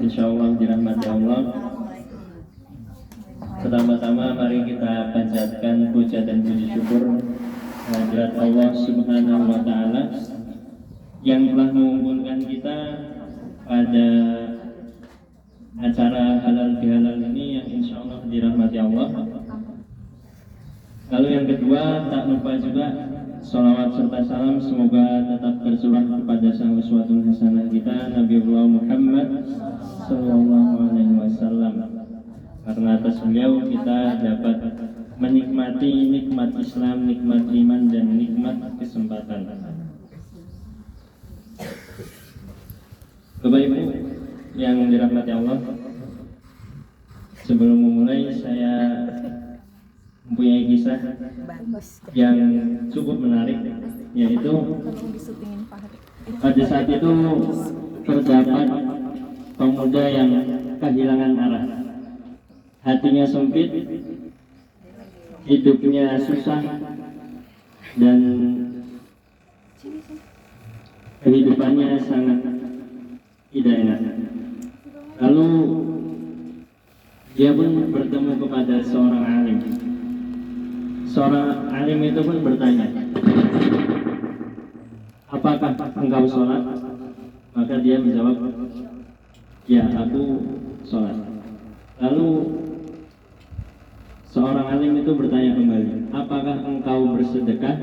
insyaallah dirahmati Allah. Pertama-tama mari kita panjatkan puja dan puji syukur kehadirat Allah Subhanahu wa taala yang telah mengumpulkan kita pada acara halal bihalal ini yang insyaallah dirahmati Allah. Lalu yang kedua, tak lupa juga sholawat serta salam semoga tetap tercurah kepada sang uswatun hasanah kita Nabiullah Muhammad sallallahu alaihi wasallam. Karena atas beliau kita dapat menikmati nikmat Islam, nikmat iman dan nikmat kesempatan. Bapak Ibu yang dirahmati Allah, sebelum memulai saya mempunyai kisah yang cukup menarik, yaitu pada saat itu terdapat pemuda yang kehilangan arah, hatinya sempit, hidupnya susah, dan kehidupannya sangat tidak enak. Lalu dia pun bertemu kepada seorang alim. Seorang alim itu pun bertanya, apakah engkau sholat? Maka dia menjawab, ya aku sholat. Lalu seorang alim itu bertanya kembali, apakah engkau bersedekah?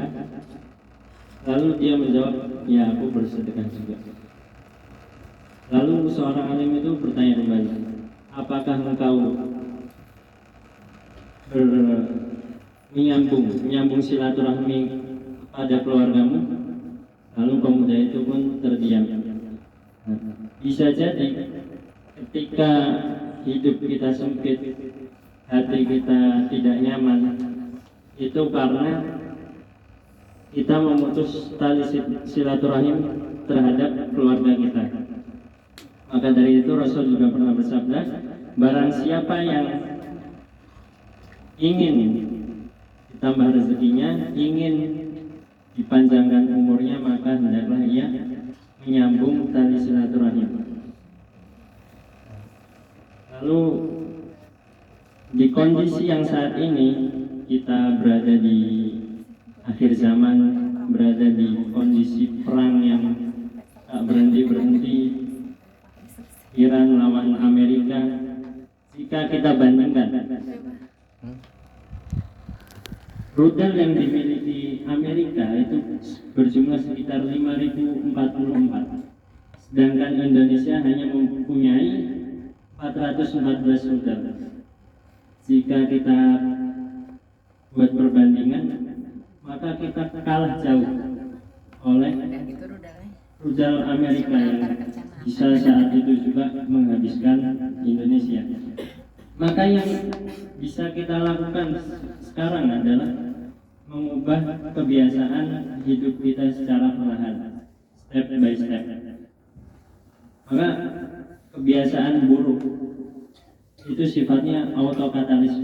Lalu dia menjawab, ya aku bersedekah juga. Lalu seorang alim itu bertanya kembali, apakah engkau menyambung silaturahmi pada keluargamu? Lalu pemuda itu pun terdiam. Bisa jadi ketika hidup kita sempit, hati kita tidak nyaman, itu karena kita memutus tali silaturahim terhadap keluarga kita. Maka dari itu Rasul juga pernah bersabda, barang siapa yang ingin ditambah rezekinya, ingin dipanjangkan umurnya, maka hendaklah ia menyambung tali silaturahim. Lalu di kondisi yang saat ini kita berada di akhir zaman, berada di kondisi perang yang tak berhenti-berhenti, Iran lawan Amerika. Jika kita bandingkan rudal yang dimiliki Amerika itu berjumlah sekitar 5.044, sedangkan Indonesia hanya mempunyai 414 rudal. Jika kita buat perbandingan, maka kita kalah jauh oleh rudal Amerika yang bisa saat itu juga menghabiskan Indonesia. Maka yang bisa kita lakukan sekarang adalah mengubah kebiasaan hidup kita secara perlahan, step by step. Maka kebiasaan buruk itu sifatnya autokatalis,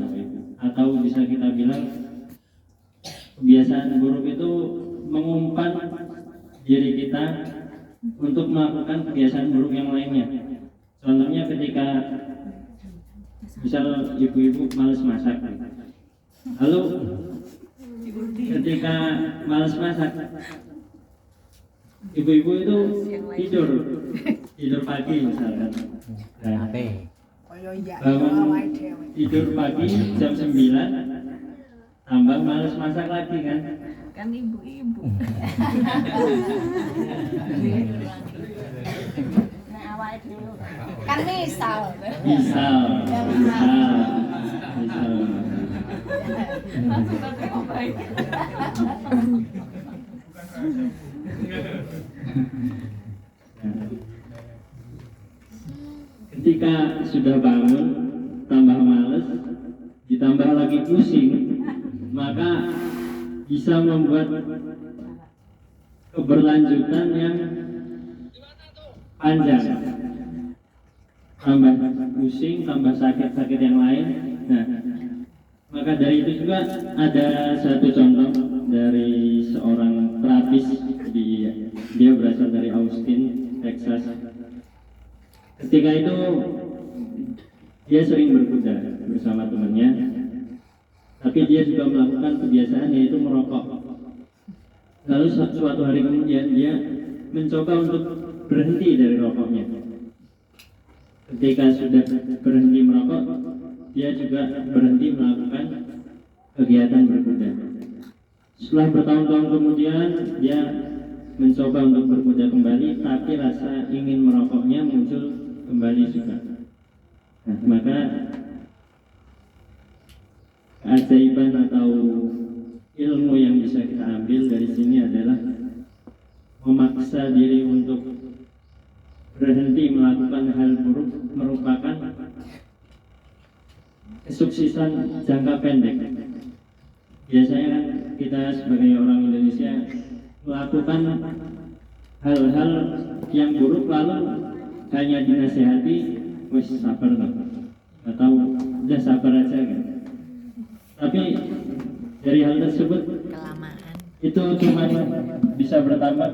atau bisa kita bilang kebiasaan buruk itu mengumpan diri kita untuk melakukan kebiasaan buruk yang lainnya. Contohnya ketika misal ibu-ibu malas masak, lalu ketika malas masak, ibu-ibu itu tidur pagi misalkan. Nah, bangun tidur pagi jam 9, tambah malas masak lagi kan ibu-ibu. Kan misal. Ketika sudah bangun tambah malas, ditambah lagi pusing, maka bisa membuat keberlanjutan yang panjang, tambah pusing, tambah sakit-sakit yang lain. Nah, maka dari itu juga ada satu contoh dari seorang terapis dia berasal dari Austin, Texas. Ketika itu dia sering berkuda bersama temannya, tapi dia juga melakukan kebiasaan yaitu merokok. Lalu suatu hari kemudian dia mencoba untuk berhenti dari rokoknya. Ketika sudah berhenti merokok, dia juga berhenti melakukan kegiatan berkuda. Setelah bertahun-tahun kemudian dia mencoba untuk berkuda kembali, tapi rasa ingin merokoknya muncul kembali juga. Nah, maka keajaiban atau ilmu yang bisa kita ambil dari sini adalah memaksa diri untuk berhenti melakukan hal buruk merupakan kesuksesan jangka pendek. Biasanya kan kita sebagai orang Indonesia melakukan hal-hal yang buruk lalu hanya dinasehati, wis sabar lah, atau udah sabar aja kan. Tapi dari hal tersebut kelamaan itu cuma bisa bertambah